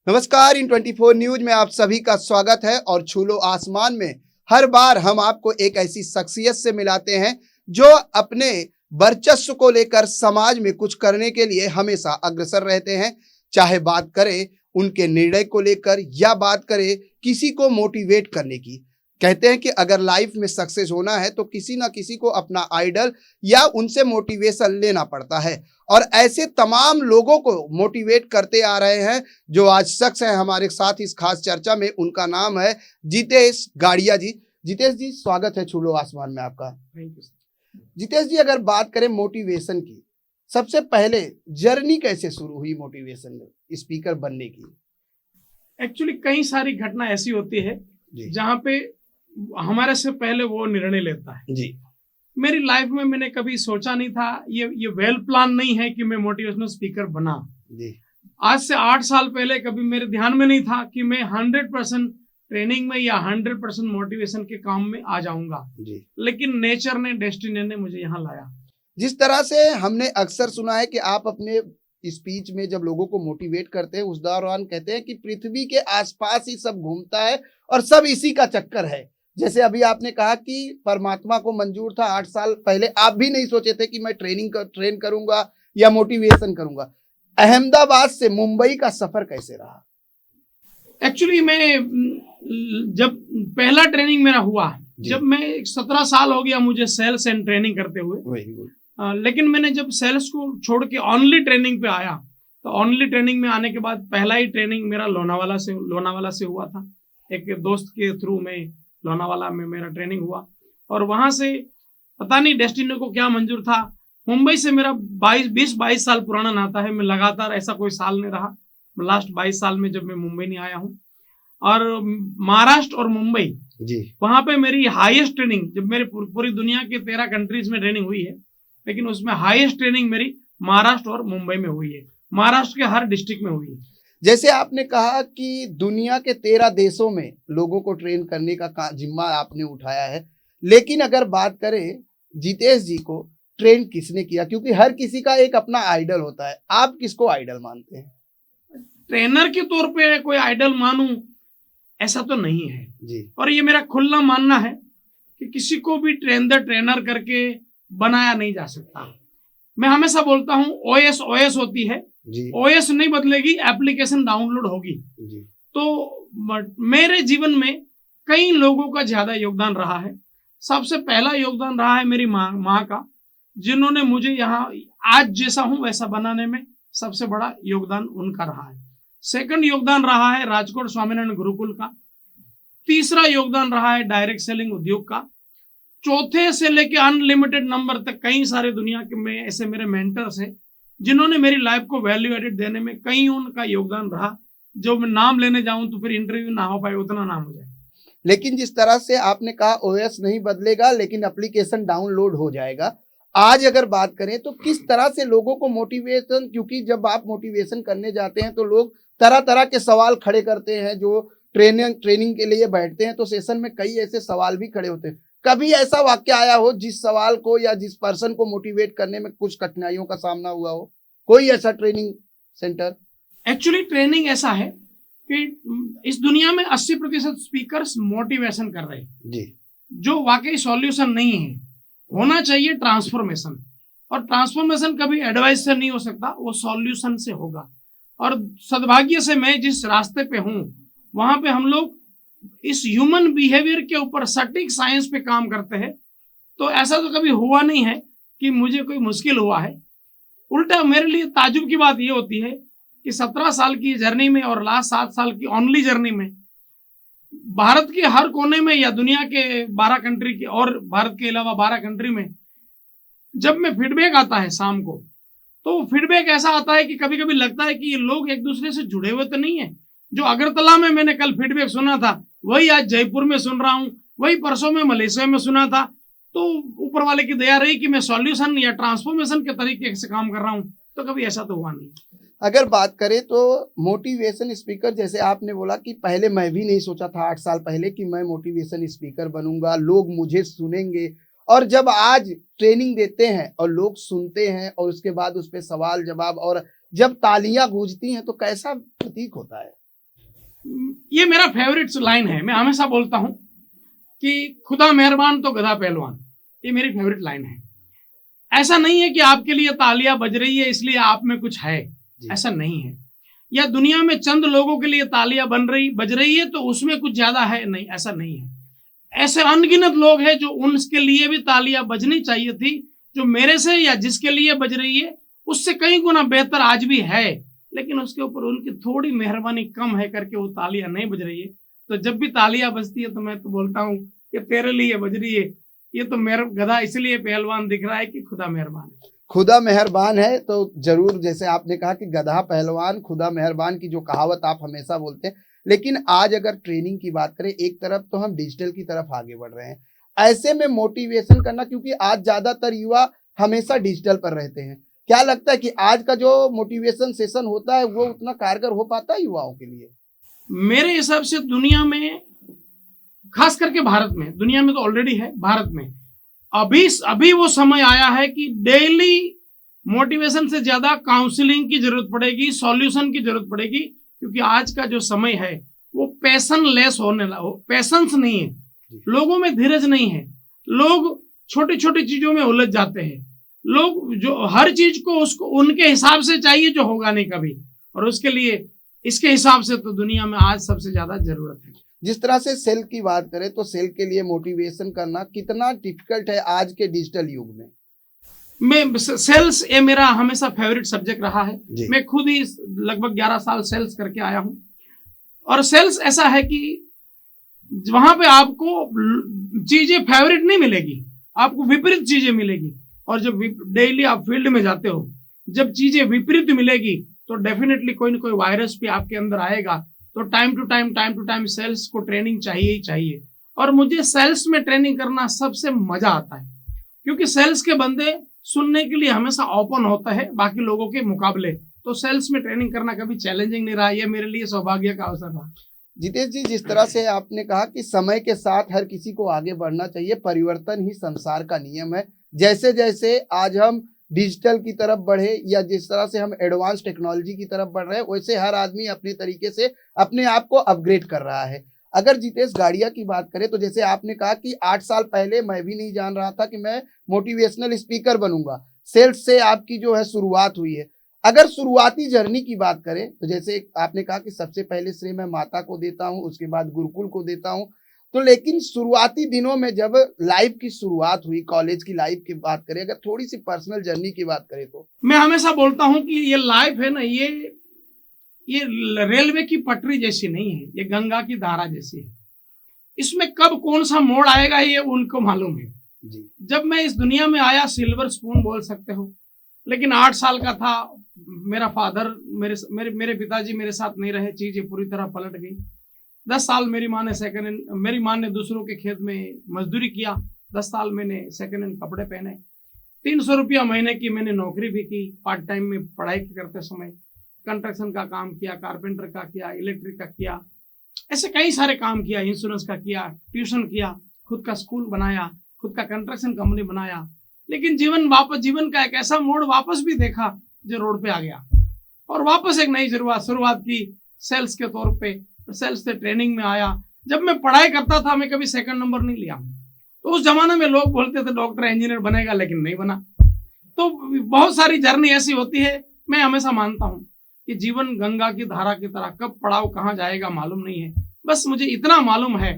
नमस्कार, इन 24 न्यूज में आप सभी का स्वागत है। और छूलो आसमान में हर बार हम आपको एक ऐसी शख्सियत से मिलाते हैं जो अपने वर्चस्व को लेकर समाज में कुछ करने के लिए हमेशा अग्रसर रहते हैं। चाहे बात करें उनके निर्णय को लेकर या बात करें किसी को मोटिवेट करने की। कहते हैं कि अगर लाइफ में सक्सेस होना है तो किसी ना किसी को अपना आइडल या उनसे मोटिवेशन लेना पड़ता है। और ऐसे तमाम लोगों को मोटिवेट करते आ रहे हैं जो आज शख्स है हमारे साथ इस खास चर्चा में। उनका नाम है जितेश गाड़िया जी। जितेश जी, स्वागत है छूलो आसमान में आपका। Thank you. जितेश जी, अगर बात करें मोटिवेशन की, सबसे पहले जर्नी कैसे शुरू हुई मोटिवेशन स्पीकर बनने की? एक्चुअली कई सारी घटना ऐसी होती है जी जहाँ पे हमारे से पहले वो निर्णय लेता है। जी मेरी लाइफ में मैंने कभी सोचा नहीं था, ये वेल प्लान नहीं है कि मैं मोटिवेशनल स्पीकर बना। जी आज से 8 साल पहले कभी मेरे ध्यान में नहीं था कि मैं 100% ट्रेनिंग में या 100% मोटिवेशन के काम में आ जाऊंगा। जी लेकिन नेचर ने, डेस्टिनी ने मुझे यहाँ लाया। जिस तरह से हमने अक्सर सुना है कि आप अपने स्पीच में जब लोगों को मोटिवेट करते हैं उस दौरान कहते हैं कि पृथ्वी के आसपास ही सब घूमता है और सब इसी का चक्कर है। जैसे अभी आपने कहा कि परमात्मा को मंजूर था 8 साल पहले, आप भी नहीं सोचे थे कि मैं ट्रेन करूंगा या मोटिवेशन करूंगा। अहमदाबाद से मुंबई का सफर कैसे रहा? एक्चुअली मैं जब पहला ट्रेनिंग मेरा हुआ, जब मैं 17 साल हो गया मुझे सेल्स एंड ट्रेनिंग करते हुए। Very good. लेकिन मैंने जब सेल्स को छोड़ के ऑनली ट्रेनिंग पे आया तो ऑनली ट्रेनिंग में आने के बाद पहला ही ट्रेनिंग मेरा लोनावाला से हुआ था। एक दोस्त के थ्रू में लोनावाला में मेरा ट्रेनिंग हुआ और वहां से पता नहीं डेस्टिनी को क्या मंजूर था, मुंबई से मेरा 20-22 साल पुराना नाता है। मैं लगातार ऐसा कोई साल नहीं रहा लास्ट 22 साल में जब मैं मुंबई नहीं आया हूँ। और महाराष्ट्र और मुंबई जी वहां पे मेरी हाईएस्ट ट्रेनिंग, जब मेरे पूरी दुनिया के 13 कंट्रीज में ट्रेनिंग हुई है, लेकिन उसमें हाईएस्ट ट्रेनिंग मेरी महाराष्ट्र और मुंबई में हुई है। महाराष्ट्र के हर डिस्ट्रिक्ट में हुई है। जैसे आपने कहा कि दुनिया के 13 देशों में लोगों को ट्रेन करने का जिम्मा आपने उठाया है, लेकिन अगर बात करें जितेश जी को ट्रेन किसने किया? क्योंकि हर किसी का एक अपना आइडल होता है, आप किसको आइडल मानते हैं? ट्रेनर के तौर पे कोई आइडल मानूं ऐसा तो नहीं है जी। और ये मेरा खुला मानना है कि किसी को भी ट्रेनर करके बनाया नहीं जा सकता। मैं हमेशा बोलता हूँ ओएस होती है जी ओएस नहीं बदलेगी, एप्लीकेशन डाउनलोड होगी। जी तो मेरे जीवन में कई लोगों का ज्यादा योगदान रहा है। सबसे पहला योगदान रहा है मेरी माँ का, जिन्होंने मुझे यहाँ आज जैसा हूं वैसा बनाने में सबसे बड़ा योगदान उनका रहा है। सेकंड योगदान रहा है राजकोट स्वामीनारायण गुरुकुल का। तीसरा योगदान रहा है डायरेक्ट सेलिंग उद्योग का। चौथे से लेके अनलिमिटेड नंबर तक कई सारे दुनिया के में ऐसे मेरे मेंटर्स हैं जिन्होंने मेरी लाइफ को वैल्यू एडेड देने में कई उनका योगदान रहा। जो मैं नाम लेने जाऊं तो फिर इंटरव्यू ना हो पाए, उतना नाम हो जाए। लेकिन जिस तरह से आपने कहा ओएस नहीं बदलेगा लेकिन एप्लीकेशन डाउनलोड हो जाएगा, आज अगर बात करें तो किस तरह से लोगों को मोटिवेशन, क्योंकि जब आप मोटिवेशन करने जाते हैं तो लोग तरह तरह के सवाल खड़े करते हैं। जो ट्रेनिंग के लिए बैठते हैं तो सेशन में कई ऐसे सवाल भी खड़े होते हैं। कभी ऐसा वाक्य आया हो जिस सवाल को या जिस पर्सन को मोटिवेट करने में कुछ कठिनाइयों का सामना हुआ हो? कोई ऐसा ट्रेनिंग सेंटर? एक्चुअली ट्रेनिंग ऐसा है कि इस दुनिया में 80% स्पीकर्स मोटिवेशन कर रहे हैं जी, जो वाकई सॉल्यूशन नहीं है। होना चाहिए ट्रांसफॉर्मेशन, और ट्रांसफॉर्मेशन कभी एडवाइस से नहीं हो सकता, वो सॉल्यूशन से होगा। और सद्भाग्य से मैं जिस रास्ते पे हूँ वहां पे हम लोग इस ह्यूमन बिहेवियर के ऊपर सटीक साइंस पे काम करते हैं। तो ऐसा तो कभी हुआ नहीं है कि मुझे कोई मुश्किल हुआ है। उल्टा मेरे लिए ताजुब की बात ये होती है कि 17 साल की जर्नी में और लास्ट 7 साल की ऑनली जर्नी में भारत के हर कोने में या दुनिया के 12 कंट्री के और भारत के अलावा 12 कंट्री में जब मैं फीडबैक आता है शाम को, तो फीडबैक ऐसा आता है कि कभी कभी लगता है कि ये लोग एक दूसरे से जुड़े हुए तो नहीं है। जो अगरतला में मैंने कल फीडबैक सुना था वही आज जयपुर में सुन रहा हूँ, वही परसों में मलेशिया में सुना था। तो ऊपर वाले की दया रही कि मैं सॉल्यूशन या ट्रांसफॉर्मेशन के तरीके से काम कर रहा हूँ, तो कभी ऐसा तो हुआ नहीं। अगर बात करें तो मोटिवेशन स्पीकर, जैसे आपने बोला कि पहले मैं भी नहीं सोचा था 8 साल पहले कि मैं मोटिवेशन स्पीकर बनूंगा, लोग मुझे सुनेंगे। और जब आज ट्रेनिंग देते हैं और लोग सुनते हैं और उसके बाद उस पर सवाल जवाब और जब तालियां गूंजती हैं तो कैसा प्रतीक होता है? ये मेरा फेवरेट लाइन है। मैं हमेशा बोलता हूं कि खुदा मेहरबान तो गधा पहलवान, ये मेरी फेवरेट लाइन है। ऐसा नहीं है कि आपके लिए तालियां बज रही है इसलिए आप में कुछ है, ऐसा नहीं है। या दुनिया में चंद लोगों के लिए तालियां बज रही है तो उसमें कुछ ज्यादा है, नहीं, ऐसा नहीं है। ऐसे अनगिनत लोग हैं जो उनके लिए भी तालियां बजनी चाहिए थी, जो मेरे से या जिसके लिए बज रही है उससे कई गुना बेहतर आज भी है, लेकिन उसके ऊपर उनकी थोड़ी मेहरबानी कम है करके वो तालियां नहीं बज रही है। तो जब भी तालियां बजती है तो मैं तो बोलता हूँ कि तेरे लिए बज रही है, ये तो मेरा गधा इसलिए पहलवान दिख रहा है कि खुदा मेहरबान है। खुदा मेहरबान है तो जरूर, जैसे आपने कहा कि गधा पहलवान खुदा मेहरबान की जो कहावत आप हमेशा बोलते हैं, लेकिन आज अगर ट्रेनिंग की बात करें, एक तरफ तो हम डिजिटल की तरफ आगे बढ़ रहे हैं, ऐसे में मोटिवेशन करना, क्योंकि आज ज्यादातर युवा हमेशा डिजिटल पर रहते हैं, क्या लगता है कि आज का जो मोटिवेशन सेशन होता है वो उतना कारगर हो पाता है युवाओं के लिए? मेरे हिसाब से दुनिया में, खास करके भारत में, दुनिया में तो ऑलरेडी है, भारत में अभी वो समय आया है कि डेली मोटिवेशन से ज्यादा काउंसलिंग की जरूरत पड़ेगी, सॉल्यूशन की जरूरत पड़ेगी, क्योंकि आज का जो समय है वो पैशनलेस होने लगा, पैशंस नहीं है लोगों में, धीरज नहीं है, लोग छोटी छोटी चीजों में उलझ जाते हैं, लोग जो हर चीज को उसको उनके हिसाब से चाहिए जो होगा नहीं कभी, और उसके लिए इसके हिसाब से तो दुनिया में आज सबसे ज्यादा जरूरत है। जिस तरह से सेल की बात करें तो सेल के लिए मोटिवेशन करना कितना डिफिकल्ट है आज के डिजिटल युग में? मैं सेल्स, ये मेरा हमेशा फेवरेट सब्जेक्ट रहा है। मैं खुद ही लगभग 11 साल सेल्स करके आया हूं, और सेल्स ऐसा है कि वहां पे आपको चीजें फेवरेट नहीं मिलेगी, आपको विपरीत चीजें मिलेगी, और जब डेली आप फील्ड में जाते हो, जब चीजें विपरीत मिलेगी तो डेफिनेटली कोई ना कोई वायरस भी आपके अंदर आएगा। तो टाइम टू टाइम सेल्स को ट्रेनिंग चाहिए ही चाहिए, और मुझे सेल्स में ट्रेनिंग करना सबसे मजा आता है, क्योंकि सेल्स के बंदे सुनने के लिए हमेशा ओपन होता है बाकी लोगों के मुकाबले, तो सेल्स में ट्रेनिंग करना कभी चैलेंजिंग नहीं रहा, ये मेरे लिए सौभाग्य का अवसर रहा। जितेश जी, जिस तरह से आपने कहा कि समय के साथ हर किसी को आगे बढ़ना चाहिए, परिवर्तन ही संसार का नियम है, जैसे जैसे आज हम डिजिटल की तरफ बढ़े या जिस तरह से हम एडवांस टेक्नोलॉजी की तरफ बढ़ रहे हैं, वैसे हर आदमी अपने तरीके से अपने आप को अपग्रेड कर रहा है। अगर जितेश गाड़िया की बात करें तो जैसे आपने कहा कि 8 साल पहले मैं भी नहीं जान रहा था कि मैं मोटिवेशनल स्पीकर बनूंगा, सेल्स से आपकी जो है शुरुआत हुई है। अगर शुरुआती जर्नी की बात करें तो जैसे आपने कहा कि सबसे पहले श्रेय मैं माता को देता हूं, उसके बाद गुरुकुल को देता हूं, तो लेकिन शुरुआती दिनों में जब लाइफ की शुरुआत हुई, कॉलेज की लाइफ की बात करें, अगर थोड़ी सी पर्सनल जर्नी की बात करें तो मैं हमेशा बोलता हूं कि ये लाइफ है ना, ये रेलवे की पटरी जैसी नहीं है, ये गंगा की धारा जैसी है। इसमें कब कौन सा मोड़ आएगा ये उनको मालूम है जी। जब मैं इस दुनिया में आया, सिल्वर स्पून बोल सकते हो, लेकिन 8 साल का था, मेरा फादर, मेरे पिताजी मेरे साथ नहीं रहे, चीजें पूरी तरह पलट गई। 10 साल मेरी माँ ने दूसरों के खेत में मजदूरी किया, 10 साल मैंने सेकंड हैंड कपड़े पहने, 300 रुपया महीने की मैंने नौकरी भी की, पार्ट टाइम में पढ़ाई करते समय कंस्ट्रक्शन का काम किया, कारपेंटर का किया, इलेक्ट्रिक का किया, ऐसे कई सारे काम किया, इंश्योरेंस का किया, ट्यूशन किया, खुद का स्कूल बनाया, खुद का कंस्ट्रक्शन कंपनी बनाया। लेकिन जीवन का एक ऐसा मोड़ वापस भी देखा जो रोड पे आ गया, और वापस एक नई शुरुआत की सेल्स के तौर पे, सेल्स से ट्रेनिंग में आया। जब मैं पढ़ाई करता था मैं कभी सेकंड नंबर नहीं लिया, तो उस जमाने में लोग बोलते थे डॉक्टर इंजीनियर बनेगा, लेकिन नहीं बना। तो बहुत सारी जर्नी ऐसी होती है। मैं हमेशा मानता हूं कि जीवन गंगा की धारा की तरह, कब पड़ाव कहाँ जाएगा मालूम नहीं है, बस मुझे इतना मालूम है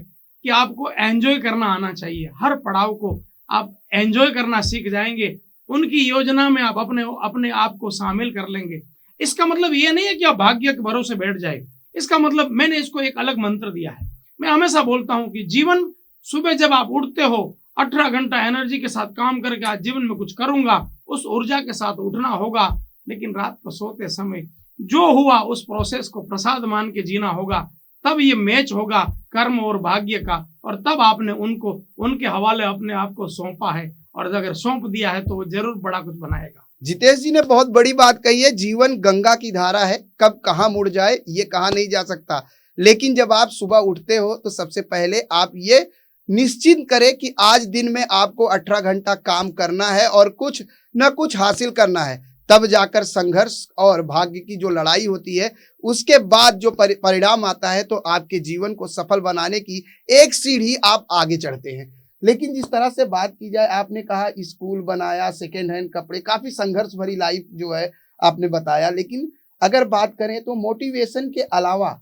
कि आपको एंजॉय करना आना चाहिए। हर पड़ाव को आप एंजॉय करना सीख जाएंगे, उनकी योजना में आप अपने आप को शामिल कर लेंगे। इसका मतलब ये नहीं है कि आप भाग्य के भरोसे बैठ जाए, इसका मतलब मैंने इसको एक अलग मंत्र दिया है। मैं हमेशा बोलता हूं कि जीवन, सुबह जब आप उठते हो 18 घंटा एनर्जी के साथ काम करके आज जीवन में कुछ करूंगा, उस ऊर्जा के साथ उठना होगा, लेकिन रात को सोते समय जो हुआ उस प्रोसेस को प्रसाद मान के जीना होगा। तब ये मैच होगा कर्म और भाग्य का, और तब आपने उनके हवाले अपने आप को सौंपा है, और अगर सौंप दिया है तो वो जरूर बड़ा कुछ बनाएगा। जितेश जी ने बहुत बड़ी बात कही है, जीवन गंगा की धारा है, कब कहाँ मुड़ जाए ये कहा नहीं जा सकता, लेकिन जब आप सुबह उठते हो तो सबसे पहले आप ये निश्चित करें कि आज दिन में आपको 18 घंटा काम करना है और कुछ न कुछ हासिल करना है, तब जाकर संघर्ष और भाग्य की जो लड़ाई होती है उसके बाद जो परिणाम आता है तो आपके जीवन को सफल बनाने की एक सीढ़ी आप आगे चढ़ते हैं। लेकिन जिस तरह से बात की जाए, आपने कहा स्कूल बनाया, सेकेंड हैंड कपड़े, काफी संघर्ष भरी लाइफ जो है आपने बताया। लेकिन अगर बात करें तो मोटिवेशन के अलावा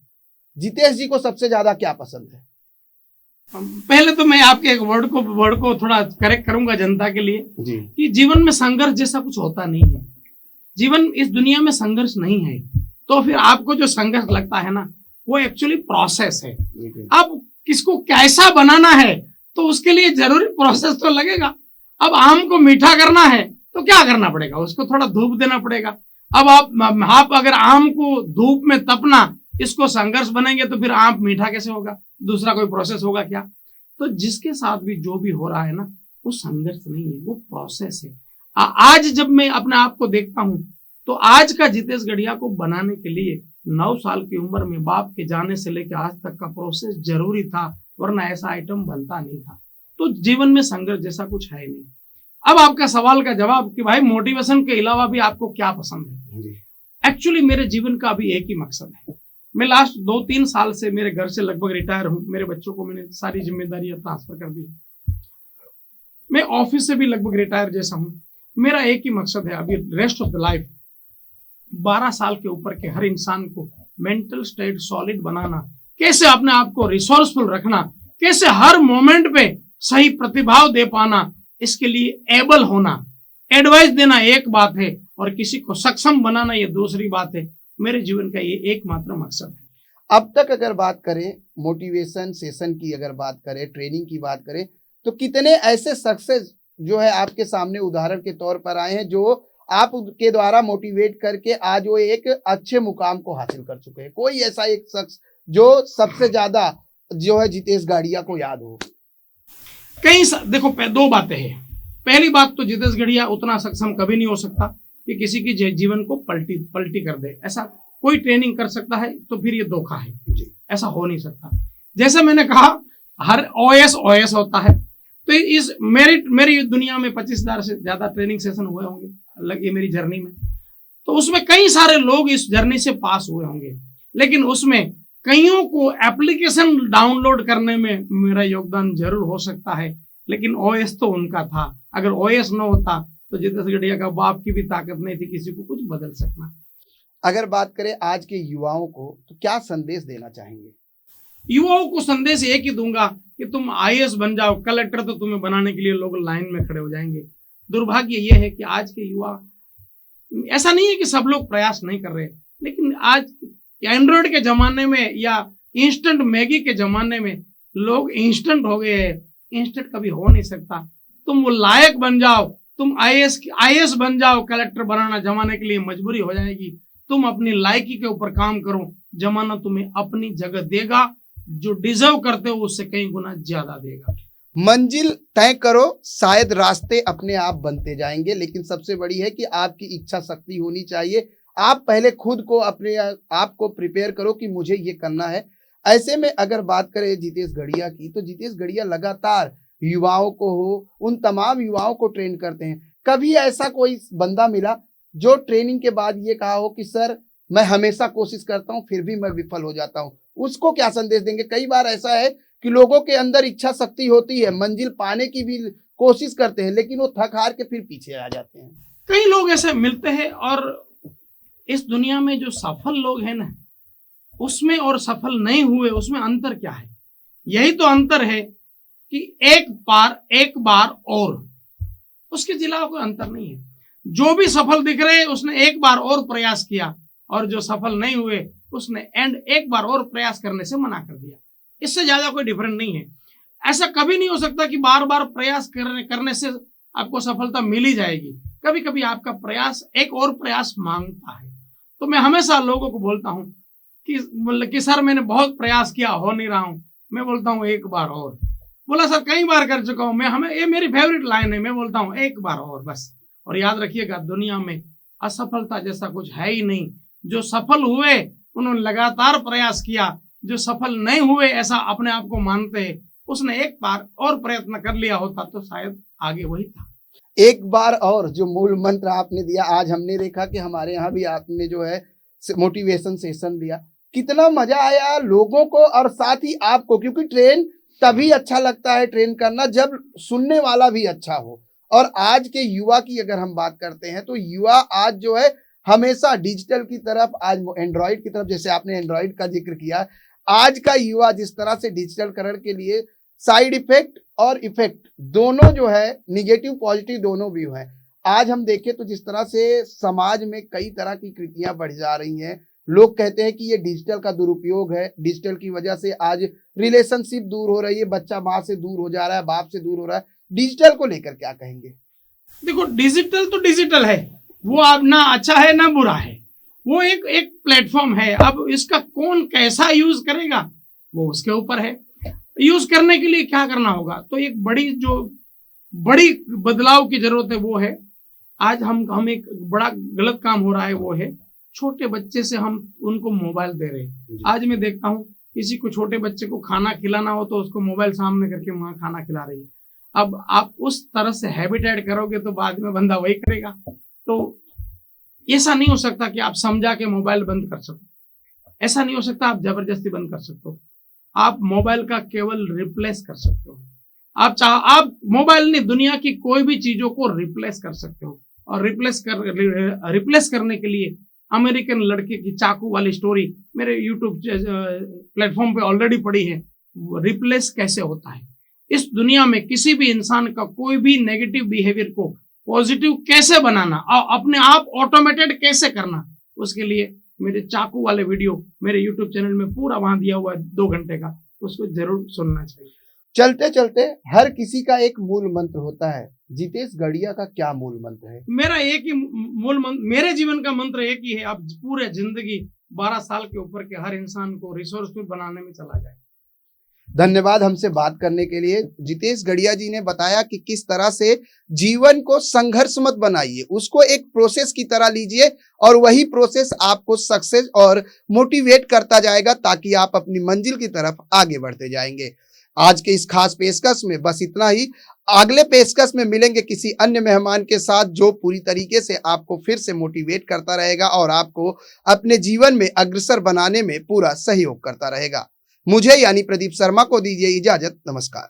जितेश जी को सबसे ज्यादा क्या पसंद है? पहले तो मैं आपके एक वर्ड को थोड़ा करेक्ट करूंगा जनता के लिए जी। कि जीवन में संघर्ष जैसा कुछ होता नहीं है। जीवन इस दुनिया में संघर्ष नहीं है, तो फिर आपको जो संघर्ष लगता है ना वो एक्चुअली प्रोसेस है। अब किसको कैसा बनाना है तो उसके लिए जरूरी प्रोसेस तो लगेगा। अब आम को मीठा करना है तो क्या करना पड़ेगा, उसको थोड़ा धूप देना पड़ेगा। अब आप अगर आम को धूप में तपना इसको संघर्ष बनेंगे तो फिर आम मीठा कैसे होगा, दूसरा कोई प्रोसेस होगा क्या? तो जिसके साथ भी जो भी हो रहा है ना वो संघर्ष नहीं है, वो प्रोसेस है। आज जब मैं अपने आप को देखता हूं तो आज का जितेश गढ़िया को बनाने के लिए 9 साल की उम्र में बाप के जाने से लेकर आज तक का प्रोसेस जरूरी था, वरना ऐसा आइटम बनता नहीं था। तो जीवन में संघर्ष जैसा कुछ है नहीं। अब आपका सवाल का जवाब कि भाई मोटिवेशन के अलावा भी आपको क्या पसंद है? एक्चुअली मेरे जीवन का अभी एक ही मकसद है। मैं लास्ट 2-3 साल से मेरे घर से लगभग रिटायर हूं। मेरे बच्चों को मैंने सारी जिम्मेदारियां ट्रांसफर कर दी। मैं ऑफिस से भी लगभग रिटायर जैसा हूं। मेरा एक ही मकसद है अभी रेस्ट ऑफ द लाइफ 12 साल के ऊपर के हर इंसान को मेंटल स्टेट सॉलिड बनाना, कैसे अपने आप को रिसोर्सफुल रखना, कैसे हर मोमेंट पे सही प्रतिभाव दे पाना, इसके लिए एबल होना। एडवाइस देना एक बात है और किसी को सक्षम बनाना ये दूसरी बात है। मेरे जीवन का ये एकमात्र मकसद है। अब तक अगर बात करें मोटिवेशन सेशन की, अगर बात करें ट्रेनिंग की बात करें, तो कितने ऐसे सक्सेस जो है आपके सामने उदाहरण के तौर पर आए हैं जो आपके द्वारा मोटिवेट करके आज वो एक अच्छे मुकाम को हासिल कर चुके हैं? कोई ऐसा एक शख्स जो सबसे ज्यादा जो है जितेश गढ़िया को याद हो? देखो 2 बातें हैं। पहली बात तो जितेश गढ़िया उतना सक्षम कभी नहीं हो सकता कि किसी की जीवन को पलटी कर दे। ऐसा कोई ट्रेनिंग कर सकता है तो फिर ये धोखा है, ऐसा हो नहीं सकता। जैसे मैंने कहा हर ओएस होता है, तो इस मेरी दुनिया में 25,000 से ज्यादा ट्रेनिंग सेशन हुए होंगे लगे मेरी जर्नी में। तो उसमें कई सारे लोग इस जर्नी से पास हुए होंगे, लेकिन उसमें कईयों को एप्लीकेशन डाउनलोड करने में मेरा योगदान जरूर हो सकता है, लेकिन ओएस तो उनका था। अगर ओएस न होता तो जितेश गढ़िया का बाप की भी ताकत नहीं थी किसी को कुछ बदल सकना। अगर बात करें आज के युवाओं को तो क्या संदेश देना चाहेंगे? युवाओं को संदेश एक ही दूंगा कि तुम आईएएस बन जाओ, कलेक्टर तो तुम्हें बनाने के लिए लोग लाइन में खड़े हो जाएंगे। दुर्भाग्य यह है कि आज के युवा, ऐसा नहीं है कि सब लोग प्रयास नहीं कर रहे, लेकिन आज एंड्रॉइड के जमाने में या इंस्टेंट मैगी के जमाने में लोग इंस्टेंट हो गए हैं। इंस्टेंट कभी हो नहीं सकता। तुम वो लायक बन जाओ, तुम आईएएस बन जाओ, कलेक्टर बनाना जमाने के लिए मजबूरी हो जाएगी। तुम अपनी लायकी के ऊपर काम करो, जमाना तुम्हें अपनी जगह देगा, जो डिजर्व करते हो उससे कई गुना ज्यादा देगा। मंजिल तय करो, शायद रास्ते अपने आप बनते जाएंगे, लेकिन सबसे बड़ी है कि आपकी इच्छा शक्ति होनी चाहिए। आप पहले खुद को अपने आप को प्रिपेयर करो कि मुझे ये करना है। ऐसे में अगर बात करें जितेश गढ़िया की, तो जितेश गढ़िया लगातार युवाओं को उन तमाम युवाओं को ट्रेन करते हैं। कभी ऐसा कोई बंदा मिला जो ट्रेनिंग के बाद ये कहा हो कि सर मैं हमेशा कोशिश करता हूँ फिर भी मैं विफल हो जाता हूँ, उसको क्या संदेश देंगे? कई बार ऐसा है कि लोगों के अंदर इच्छा शक्ति होती है, मंजिल पाने की भी कोशिश करते हैं, लेकिन वो थक हार के फिर पीछे आ जाते हैं। कई लोग ऐसे मिलते हैं, और इस दुनिया में जो सफल लोग हैं ना, उसमें और सफल नहीं हुए उसमें अंतर क्या है? यही तो अंतर है कि एक बार और, उसके अलावा कोई अंतर नहीं है। जो भी सफल दिख रहे हैं उसने एक बार और प्रयास किया, और जो सफल नहीं हुए उसने एक बार और प्रयास करने से मना कर दिया। इससे ज्यादा कोई डिफरेंस नहीं है। ऐसा कभी नहीं हो सकता कि बार बार प्रयास करने से आपको सफलता मिल ही जाएगी। कभी कभी आपका प्रयास एक और प्रयास मांगता है। तो मैं हमेशा लोगों को बोलता हूं कि सर मैंने बहुत प्रयास किया, हो नहीं रहा हूं। मैं बोलता हूं एक बार और। बोला सर कई बार कर चुका हूं ये मेरी फेवरेट लाइन है। मैं बोलता हूं एक बार और बस। और याद रखिएगा, दुनिया में असफलता जैसा कुछ है ही नहीं। जो सफल हुए उन्होंने लगातार प्रयास किया, जो सफल नहीं हुए ऐसा अपने आप को मानते हैं, उसने एक बार और प्रयत्न कर लिया होता तो शायद आगे वही था। एक बार और जो मूल मंत्र आपने दिया, आज हमने देखा कि हमारे यहाँ भी आपने जो है मोटिवेशन सेशन दिया, कितना मजा आया लोगों को और साथ ही आपको, क्योंकि ट्रेन तभी अच्छा लगता है ट्रेन करना जब सुनने वाला भी अच्छा हो। और आज के युवा की अगर हम बात करते हैं तो युवा आज जो है हमेशा डिजिटल की तरफ, आज एंड्रॉइड की तरफ, जैसे आपने एंड्रॉइड का जिक्र किया, आज का युवा जिस तरह से डिजिटलकरण के लिए साइड इफेक्ट और इफेक्ट दोनों जो है, निगेटिव पॉजिटिव दोनों भी है। आज हम देखें तो जिस तरह से समाज में कई तरह की कृतियां बढ़ जा रही हैं, लोग कहते हैं कि ये डिजिटल का दुरुपयोग है, डिजिटल की वजह से आज रिलेशनशिप दूर हो रही है, बच्चा माँ से दूर हो जा रहा है, बाप से दूर हो रहा है। डिजिटल को लेकर क्या कहेंगे? देखो, डिजिटल तो डिजिटल है, वो अब ना अच्छा है ना बुरा है, वो एक प्लेटफॉर्म है। अब इसका कौन कैसा यूज करेगा वो उसके ऊपर है। यूज करने के लिए क्या करना होगा, तो एक बड़ी बदलाव की जरूरत है, वो है आज हम एक बड़ा गलत काम हो रहा है, वो है छोटे बच्चे से हम उनको मोबाइल दे रहे हैं। आज मैं देखता हूँ किसी को छोटे बच्चे को खाना खिलाना हो तो उसको मोबाइल सामने करके माँ खाना खिला रही है। अब आप उस तरह से हैबिट ऐड करोगे तो बाद में बंदा वही करेगा। तो ऐसा नहीं हो सकता कि आप समझा के मोबाइल बंद कर सको, ऐसा नहीं हो सकता आप जबरदस्ती बंद कर सकते हो। आप मोबाइल का केवल रिप्लेस कर सकते हो। आप मोबाइल नहीं, दुनिया की कोई भी चीजों को रिप्लेस कर सकते हो। और रिप्लेस करने के लिए अमेरिकन लड़के की चाकू वाली स्टोरी मेरे यूट्यूब प्लेटफॉर्म पे ऑलरेडी पड़ी है। रिप्लेस कैसे होता है, इस दुनिया में किसी भी इंसान का कोई भी नेगेटिव बिहेवियर को पॉजिटिव कैसे बनाना और अपने आप ऑटोमेटेड कैसे करना, उसके लिए मेरे चाकू वाले वीडियो मेरे यूट्यूब चैनल में पूरा वहां दिया हुआ है 2 घंटे का, उसको जरूर सुनना चाहिए। चलते चलते हर किसी का एक मूल मंत्र होता है, जितेश गढ़िया का क्या मूल मंत्र है? मेरा एक ही मूल मंत्र, मेरे जीवन का मंत्र एक ही है, आप पूरे जिंदगी 12 साल के ऊपर के हर इंसान को रिसोर्सफुल बनाने में चला जाए। धन्यवाद हमसे बात करने के लिए। जितेश गढ़िया जी ने बताया कि किस तरह से जीवन को संघर्ष मत बनाइए, उसको एक प्रोसेस की तरह लीजिए और वही प्रोसेस आपको सक्सेस और मोटिवेट करता जाएगा ताकि आप अपनी मंजिल की तरफ आगे बढ़ते जाएंगे। आज के इस खास पेशकश में बस इतना ही। अगले पेशकश में मिलेंगे किसी अन्य मेहमान के साथ जो पूरी तरीके से आपको फिर से मोटिवेट करता रहेगा और आपको अपने जीवन में अग्रसर बनाने में पूरा सहयोग करता रहेगा। मुझे यानी प्रदीप शर्मा को दीजिए इजाजत। नमस्कार।